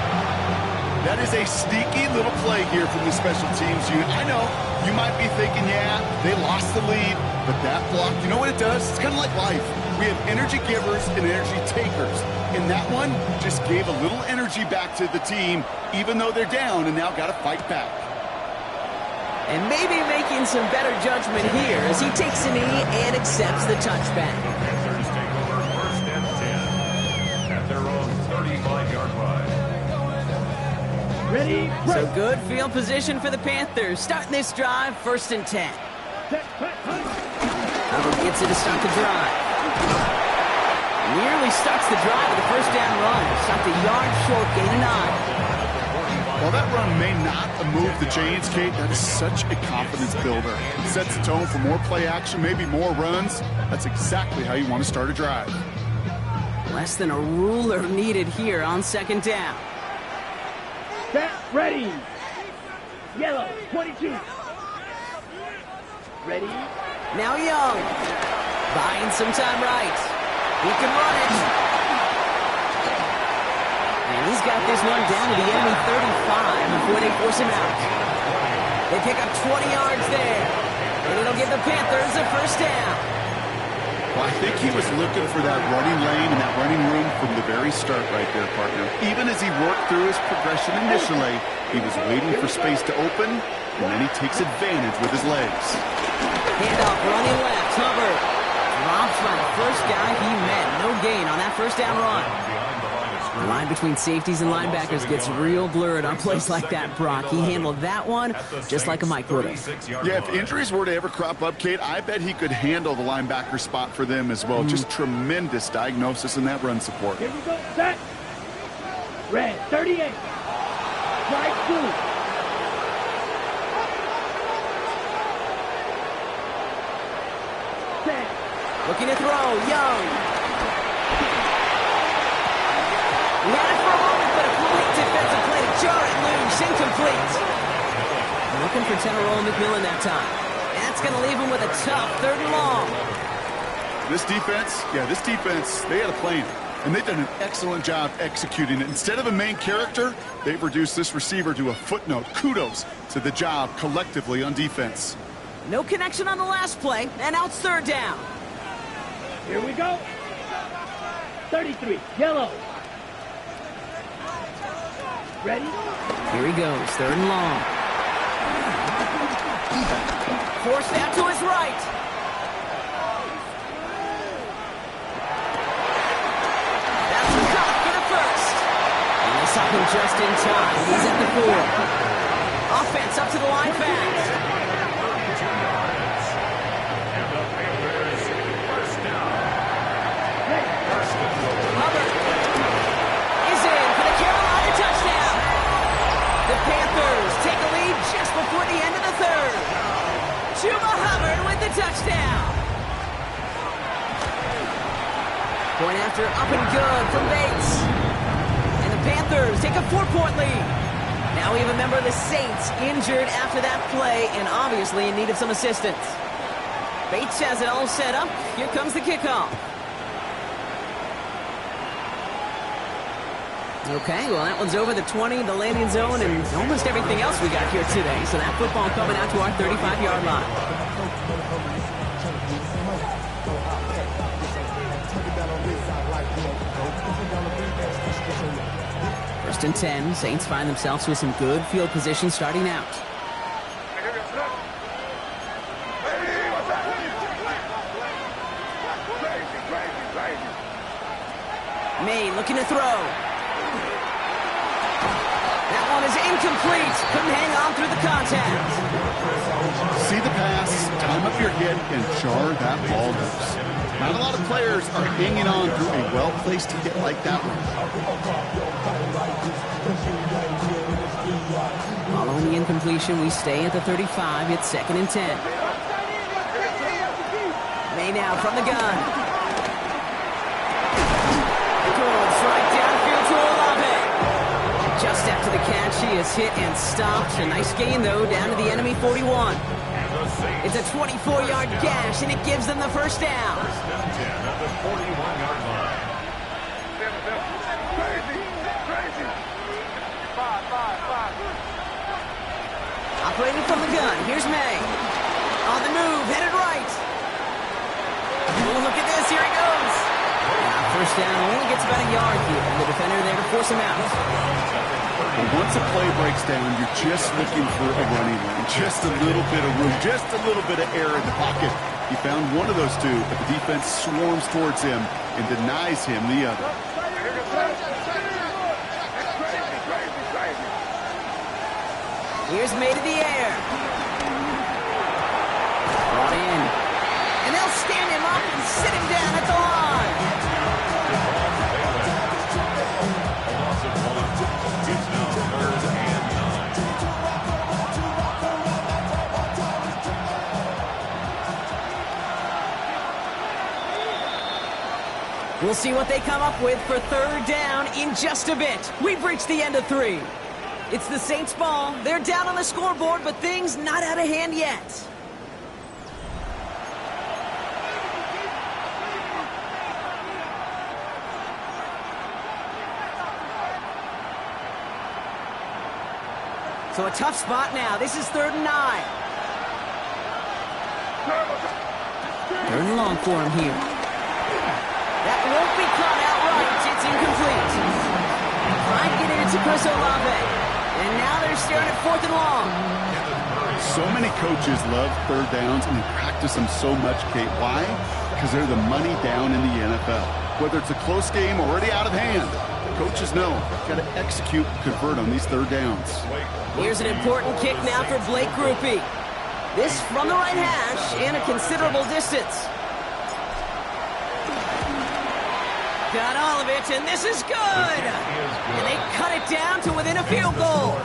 That is a sneaky little play here from the special teams unit. I know, you might be thinking, yeah, they lost the lead, but that block, you know what it does? It's kind of like life. We have energy givers and energy takers. And that one just gave a little energy back to the team, even though they're down and now got to fight back. And maybe making some better judgment here as he takes a knee and accepts the touchback. Panthers take over 1st and 10 at their own 35-yard line. Ready? So good field position for the Panthers. Starting this drive, 1st and 10. Hubbard gets it to start the drive. Nearly starts the drive with a 1st down run. Stopped a yard short, gain of 9. While that run may not move the chains, Kate, that is such a confidence builder. It sets the tone for more play action, maybe more runs. That's exactly how you want to start a drive. Less than a ruler needed here on 2nd down. Set, ready. Yellow, 22. Ready? Now Young. Buying some time right. He can run it. And he's got this one down to the enemy 35 before they force him out. They pick up 20 yards there. And it'll give the Panthers a 1st down. Well, I think he was looking for that running lane and that running room from the very start right there, partner. Even as he worked through his progression initially, he was waiting for space to open, and then he takes advantage with his legs. Handoff running left. Hubbard drops by the first guy he met. No gain on that 1st down run. The line between safeties and linebackers gets real blurred on plays like that, Brock. He handled that one just like a Mike would have. Yeah, if injuries were to ever crop up, Kate, I bet he could handle the linebacker spot for them as well. Just tremendous diagnosis in that run support. Here we go. Set. Red, 38. Strike 2. Looking to throw, Young. He had it for a moment, but a complete defensive play to jar it loose, incomplete. Looking for Tenorolo McMillan that time. That's going to leave him with a tough 3rd and long. This defense, they had a plan, and they've done an excellent job executing it. Instead of a main character, they've reduced this receiver to a footnote. Kudos to the job collectively on defense. No connection on the last play, and now it's 3rd down. Here we go. 33, yellow. Ready? Here he goes, 3rd and long. Forced out to his right. That's a cut for the 1st. And they stop him just in time. He's at the 4. Offense up to the line fast. And the Panthers 1st down. Hubbard is in for the Carolina touchdown. The Panthers take a lead just before the end of the 3rd. Chuba Hubbard with the touchdown. Point after up and good from Bates. And the Panthers take a 4-point lead. Now we have a member of the Saints injured after that play and obviously in need of some assistance. Bates has it all set up. Here comes the kickoff. Okay, well, that one's over the 20, the landing zone, and almost everything else we got here today. So that football coming out to our 35-yard line. 1st and 10, Saints find themselves with some good field position starting out. May looking to throw. That one is incomplete. Couldn't hang on through the contact. hit and jar that ball loose. Not a lot of players are hanging on through a well-placed hit like that one. Following the incompletion, we stay at the 35. It's 2nd and 10. May now from the gun. Goes right downfield to Olave. Just after the catch, he is hit and stopped. A nice gain, though, down to the enemy 41. It's a 24-yard gash, and it gives them the first down. First and 10 at the 41-yard line. Operating from the gun, here's May. On the move, headed right. Oh, look at this, here he goes. First down, only gets about a yard here. The defender there to force him out. But once a play breaks down, you're just looking for a running lane. Just a little bit of room, just a little bit of air in the pocket. He found one of those two, but the defense swarms towards him and denies him the other. Here's May to the air. Brought in. And they'll stand him up and sit him down at the line. A loss of 1. It's now 3rd and 9. We'll see what they come up with for 3rd down in just a bit. We've reached the end of 3. It's the Saints' ball. They're down on the scoreboard, but things not out of hand yet. So a tough spot now. This is 3rd and 9. 3rd and long for him here. That won't be caught outright. It's incomplete. Trying to get it into Chris Olave. And now they're staring at 4th and long. So many coaches love 3rd downs and they practice them so much, Kate. Why? Because they're the money down in the NFL. Whether it's a close game already out of hand, the coaches know they've got to execute and convert on these 3rd downs. Here's an important kick now for Blake Grupe. This from the right hash and a considerable distance. Got all of it, and this is good! And they cut it down to within a field goal.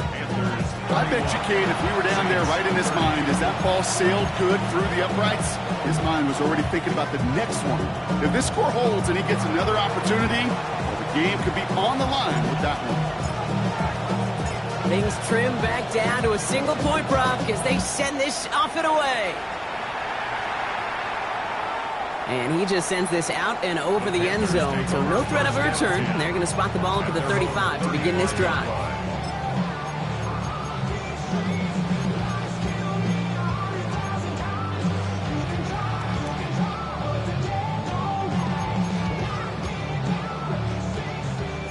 I bet you, Kate, if we were down there right in his mind, as that ball sailed good through the uprights, his mind was already thinking about the next one. If this score holds and he gets another opportunity, well, the game could be on the line with that one. Things trim back down to a single-point prop as they send this off and away. And he just sends this out and over the end zone. So no threat of a return. They're going to spot the ball up at the 35 to begin this drive.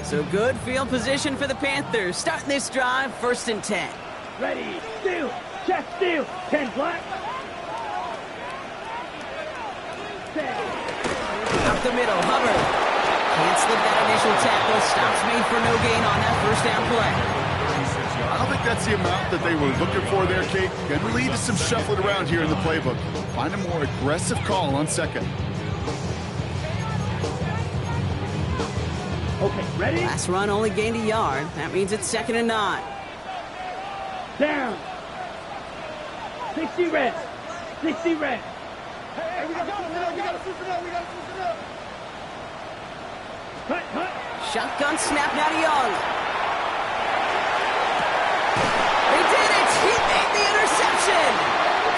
So good field position for the Panthers. Starting this drive, 1st and 10. Ready, steal, check, steal, 10 black. Up the middle, Hubbard. Can't slip that initial tackle. Stops made for no gain on that 1st down play. I don't think that's the amount that they were looking for there, Kate. Going to lead to some shuffling around here in the playbook. Find a more aggressive call on 2nd. Okay, ready? Last run only gained a yard. That means it's 2nd and 9. Down. 60 red. 60 red. Hey, we gotta switch it up. Cut. Shotgun snap now to Young. They did it! He made the interception!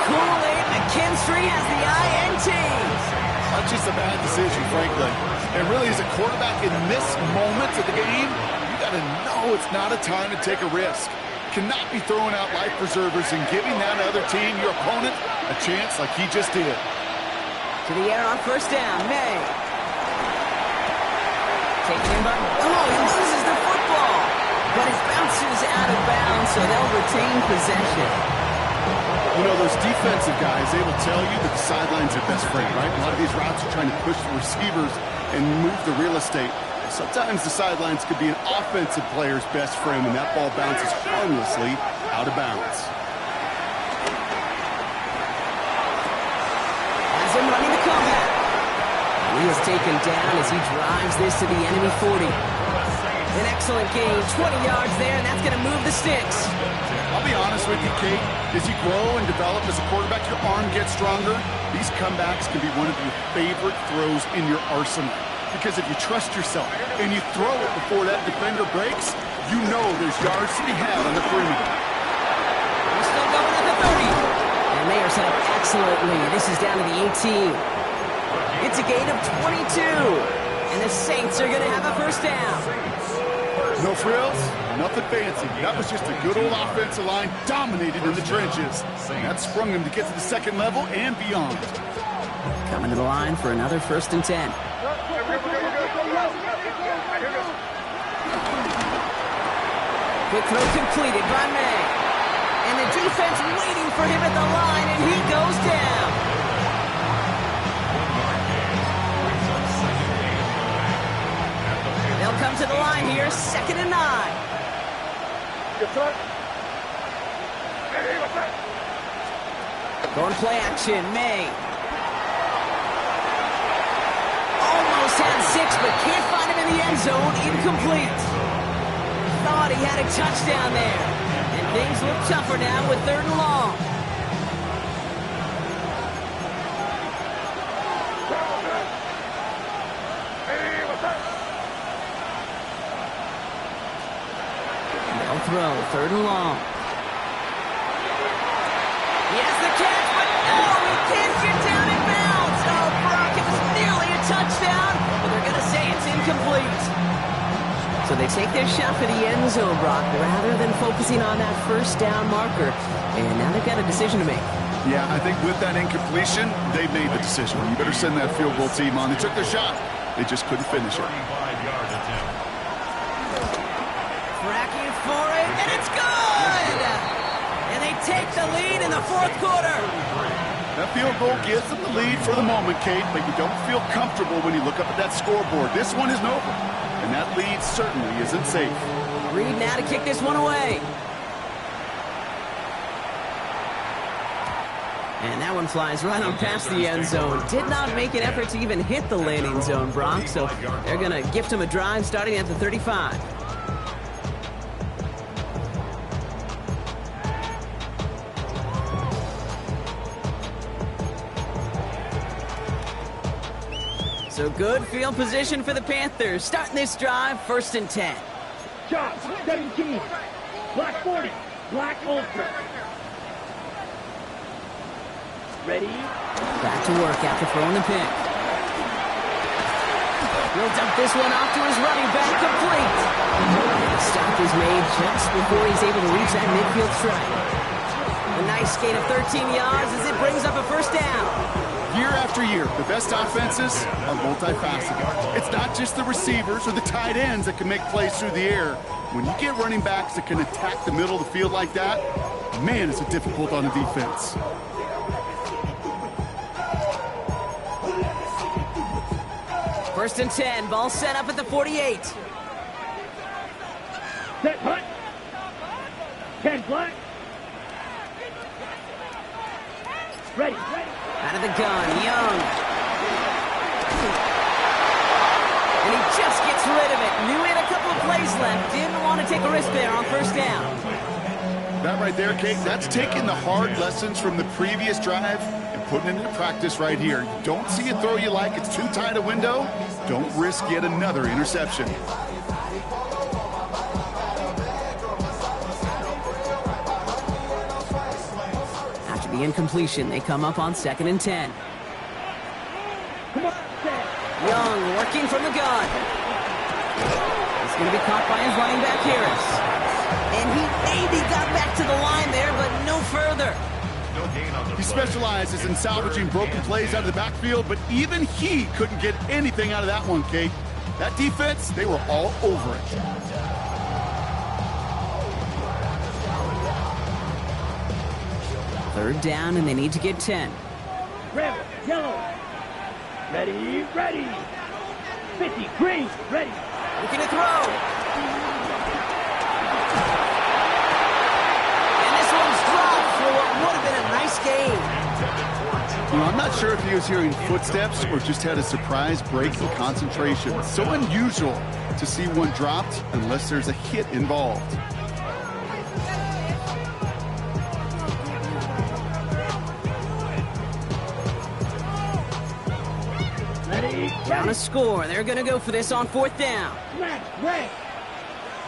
Kool-Aid McKinstry has the INT. Such is a bad decision, frankly. And really, as a quarterback in this moment of the game, you got to know it's not a time to take a risk. Cannot be throwing out life preservers and giving that other team, your opponent, a chance like he just did. To the air on 1st down, May. Taking him by... Oh, he loses the football. But it bounces out of bounds, so they'll retain possession. You know, those defensive guys, they will tell you that the sidelines are best friend, right? A lot of these routes are trying to push the receivers and move the real estate. Sometimes the sidelines could be an offensive player's best friend when that ball bounces harmlessly out of bounds. He is taken down as he drives this to the enemy 40. An excellent gain, 20 yards there, and that's going to move the sticks. I'll be honest with you, Kate. As you grow and develop as a quarterback, your arm gets stronger. These comebacks can be one of your favorite throws in your arsenal. Because if you trust yourself and you throw it before that defender breaks, you know there's yards to be had on the perimeter. He's still going at the 30. And they are set up excellently. This is down to the 18. It's a gain of 22. And the Saints are going to have a first down. No frills, nothing fancy. That was just a good old offensive line dominated in the trenches. And that sprung them to get to the second level and beyond. Coming to the line for another 1st and 10. Quick throw completed by May. And the defense waiting for him at the line, and he goes down. They'll come to the line here, 2nd and 9. Yes, sir. Going play action, May. Almost had 6, but can't find him in the end zone. Incomplete. Thought he had a touchdown there. And things look tougher now with 3rd and long. They'll throw, 3rd and long. He has the catch, but no, he can't get down in bounds. Oh, Brock, it was nearly a touchdown, but they're going to say it's incomplete. So they take their shot for the end zone, Brock, rather than focusing on that 1st down marker. And now they've got a decision to make. Yeah, I think with that incompletion, they made the decision. You better send that field goal team on. They took their shot. They just couldn't finish it. 35-yard attempt. Cracking for it, and it's good! And they take the lead in the 4th quarter. That field goal gives them the lead for the moment, Kate, but you don't feel comfortable when you look up at that scoreboard. This one isn't over, and that lead certainly isn't safe. Reed now to kick this one away. And that one flies right on past the end zone. Did not make an effort to even hit the landing zone, Brock, so they're going to gift him a drive starting at the 35. So good field position for the Panthers. Starting this drive, 1st and 10. Shot, 17. Black 40. Black Ultra. Ready? Back to work after throwing the pick. He'll dump this one off to his running back, complete. The stop is made just before he's able to reach that midfield strike. A nice gain of 13 yards as it brings up a 1st down. Year after year, the best offenses are multifaceted. It's not just the receivers or the tight ends that can make plays through the air. When you get running backs that can attack the middle of the field like that, man, is it difficult on the defense. First and 10, ball set up at the 48. Set punt. 10 black. Ready. Out of the gun, Young. And he just gets rid of it. Knew he had a couple of plays left. Didn't want to take a risk there on 1st down. That right there, Kate, that's taking the hard lessons from the previous drive and putting it into practice right here. You don't see a throw you like, it's too tight a window, don't risk yet another interception. After the incompletion, they come up on 2nd and 10. Come on, set. Young working from the gun. He's going to be caught by his running back, Harris. And he maybe got back to the line there, but no further. No gain on the He play. specializes in salvaging broken plays out of the backfield, but even he couldn't get anything out of that one, Kate. That defense, they were all over it. Third down, and they need to get 10. Red, yellow. Ready, ready. 50, green, ready. Looking to throw. And this one's dropped for what would have been a nice game. You know, I'm not not sure if he was hearing footsteps or just had a surprise break in concentration. So unusual to see one dropped unless there's a hit involved. Down a score. They're going to go for this on 4th down. Smash, red.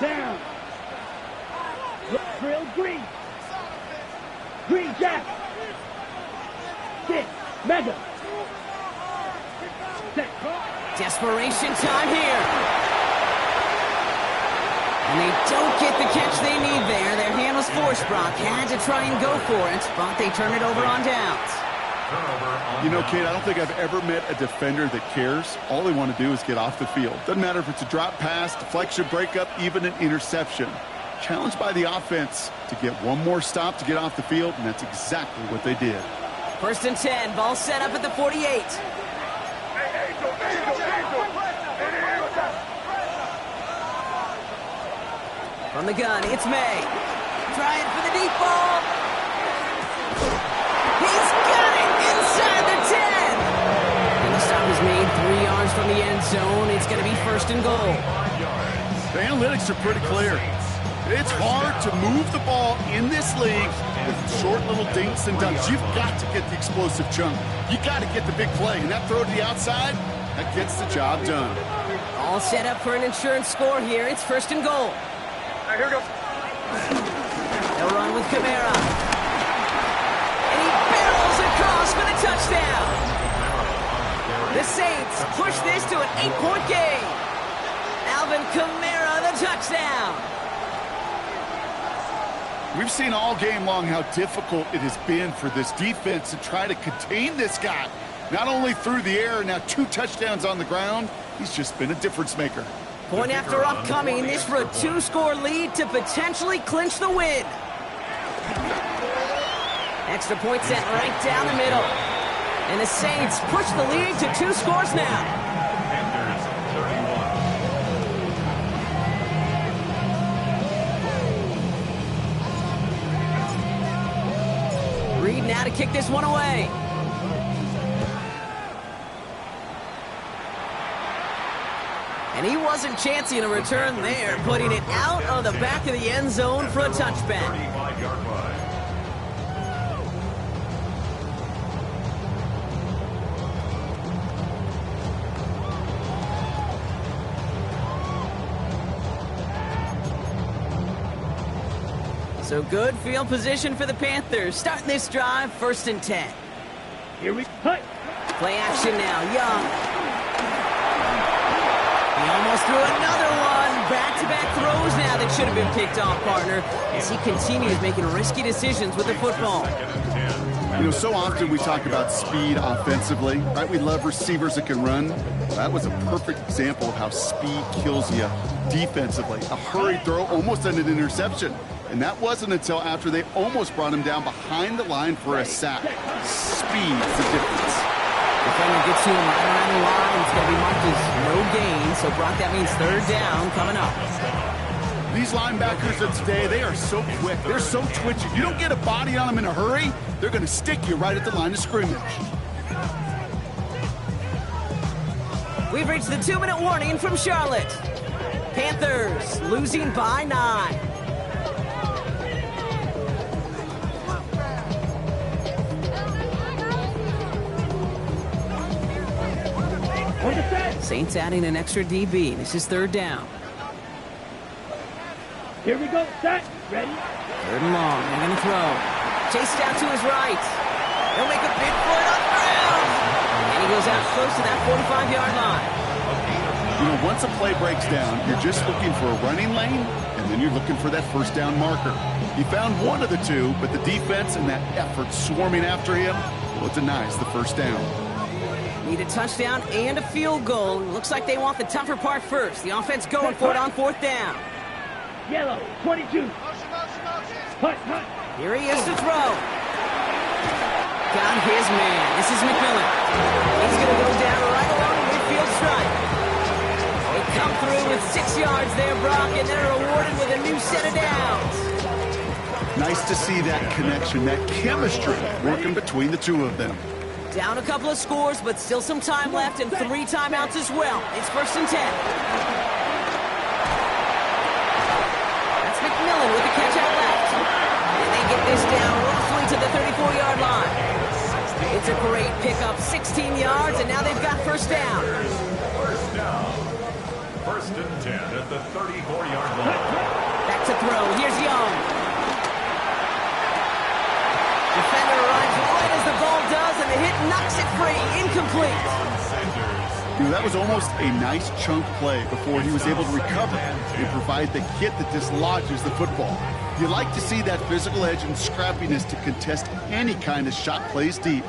Down. Drill, green. Green, jack. Six, mega. Set. Desperation time here. And they don't get the catch they need there. Their hand was forced. Brock had to try and go for it, but they turn it over on downs. You know, Kate, I don't think I've ever met a defender that cares. All they want to do is get off the field. Doesn't matter if it's a drop pass, deflection, breakup, even an interception. Challenged by the offense to get one more stop to get off the field, and that's exactly what they did. 1st and 10, ball set up at the 48. From the gun, it's May. Trying for the deep ball. He's got it inside the 10. And the stop is made 3 yards from the end zone. It's going to be 1st and goal. The analytics are pretty clear. It's hard to move the ball in this league with short little dinks and dunks. You've got to get the explosive chunk. You got to get the big play. And that throw to the outside, that gets the job done. All set up for an insurance score here. It's 1st and goal. All right, here we go. They'll run with Kamara. And he barrels across for the touchdown. The Saints push this to an 8-point game. Alvin Kamara, the touchdown. We've seen all game long how difficult it has been for this defense to try to contain this guy. Not only through the air, now 2 touchdowns on the ground. He's just been a difference maker. Point after upcoming, this for a 2-score lead to potentially clinch the win. Extra point set right down the middle. And the Saints push the lead to 2 scores now. Reed now to kick this one away. And he wasn't chancing a return there, putting it out of the back of the end zone for a touchback. 35-yard line. So good field position for the Panthers. Starting this drive, 1st and 10. Here we go. Play action now, Young. He almost threw another one. Back-to-back throws now that should have been picked off, partner, as he continues making risky decisions with the football. You know, so often we talk about speed offensively, right? We love receivers that can run. That was a perfect example of how speed kills you defensively. A hurried throw, almost an interception. And that wasn't until after they almost brought him down behind the line for a sack. Speed's the difference. Defender gets to him right around the line. It's going to be marked as no gain. So, Brock, that means 3rd down coming up. These linebackers of today, they are so quick. They're so twitchy. You don't get a body on them in a hurry, they're going to stick you right at the line of scrimmage. We've reached the 2-minute warning from Charlotte. Panthers losing by 9. Saints adding an extra DB. This is 3rd down. Here we go. Set. Ready. 3rd and long. They're going to throw. Chase down to his right. He'll make a big play on ground. And he goes out close to that 45-yard line. You know, once a play breaks down, you're just looking for a running lane, and then you're looking for that 1st down marker. He found one of the 2, but the defense and that effort swarming after him, well, it denies the 1st down. Need a touchdown and a field goal. Looks like they want the tougher part first. The offense going for it on 4th down. Yellow, 22. Hut, hut. Here he is to throw. Got his man. This is McMillan. He's going to go down right along the midfield stripe. They come through with 6 yards there, Brock, and they're rewarded with a new set of downs. Nice to see that connection, that chemistry working between the 2 of them. Down a couple of scores, but still some time left and 3 timeouts as well. It's 1st and 10. That's Mmml with the catch out left. And they get this down roughly to the 34-yard line. It's a great pickup, 16 yards, and now they've got 1st down. 1st down. 1st and 10 at the 34-yard line. Back to throw. Here's Young. Defender runs right as the ball does, and the hit knocks it free. Incomplete. You know, that was almost a nice chunk play before he was able to recover and provide the hit that dislodges the football. You like to see that physical edge and scrappiness to contest any kind of shot plays deep.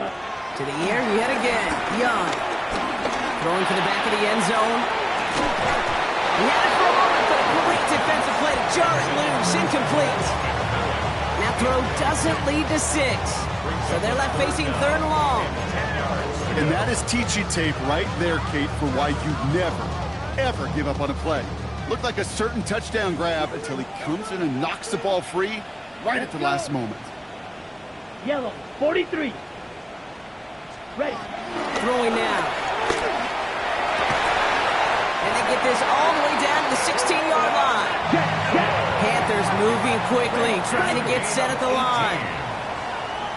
To the air, yet again. Young. Throwing to the back of the end zone. He had it for a moment, but a great defensive play to jar it loose. Incomplete. That throw doesn't lead to 6. So they're left facing 3rd and long. And that is teaching tape right there, Kate, for why you never, ever give up on a play. Looked like a certain touchdown grab until he comes in and knocks the ball free right at the last moment. Yellow, 43. Ready. Throwing now. And they get this all the way down to the 16-yard line. Panthers moving quickly, trying to get set at the line.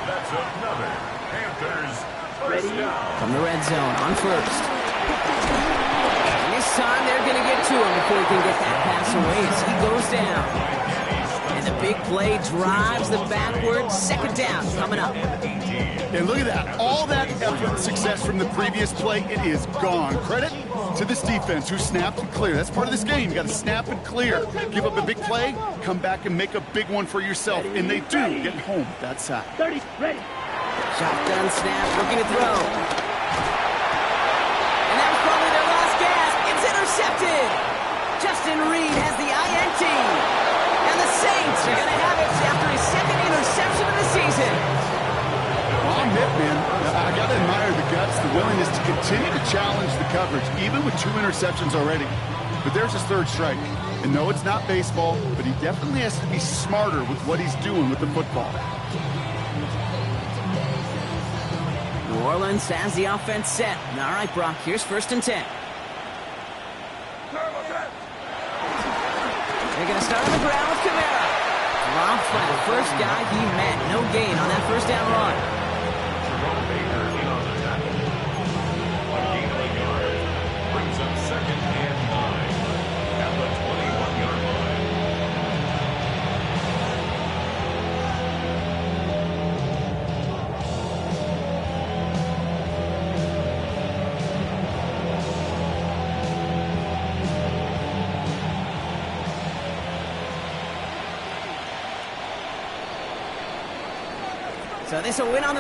That's another Panthers 1st down. From the red zone on 1st. And this time they're going to get to him before he can get that pass away as he goes down. And the big play drives them backwards. 2nd down coming up. And look at that. All that effort and success from the previous play, it is gone. Credit to this defense who snapped and cleared. That's part of this game. You got to snap and clear. Give up a big play, come back and make a big one for yourself. And they do get home with that sack. 30, ready. Shotgun snap, looking to throw. And that was probably their last gasp. It's intercepted. Justin Reed has the INT. And the Saints are going to have it after his 2nd interception of the season. I'll admit, man, I got to admire the guts, the willingness to continue to challenge the coverage, even with 2 interceptions already. But there's his 3rd strike. And no, it's not baseball, but he definitely has to be smarter with what he's doing with the football. New Orleans has the offense set. All right, Brock, here's 1st and 10. They're going to start on the ground with Kamara. Dropped by the first guy he met. No gain on that 1st down run. Jerome Baker in on the tackle. A gain of 8 yards. Brings up 2nd and 9 at the 21-yard line. So this will win on the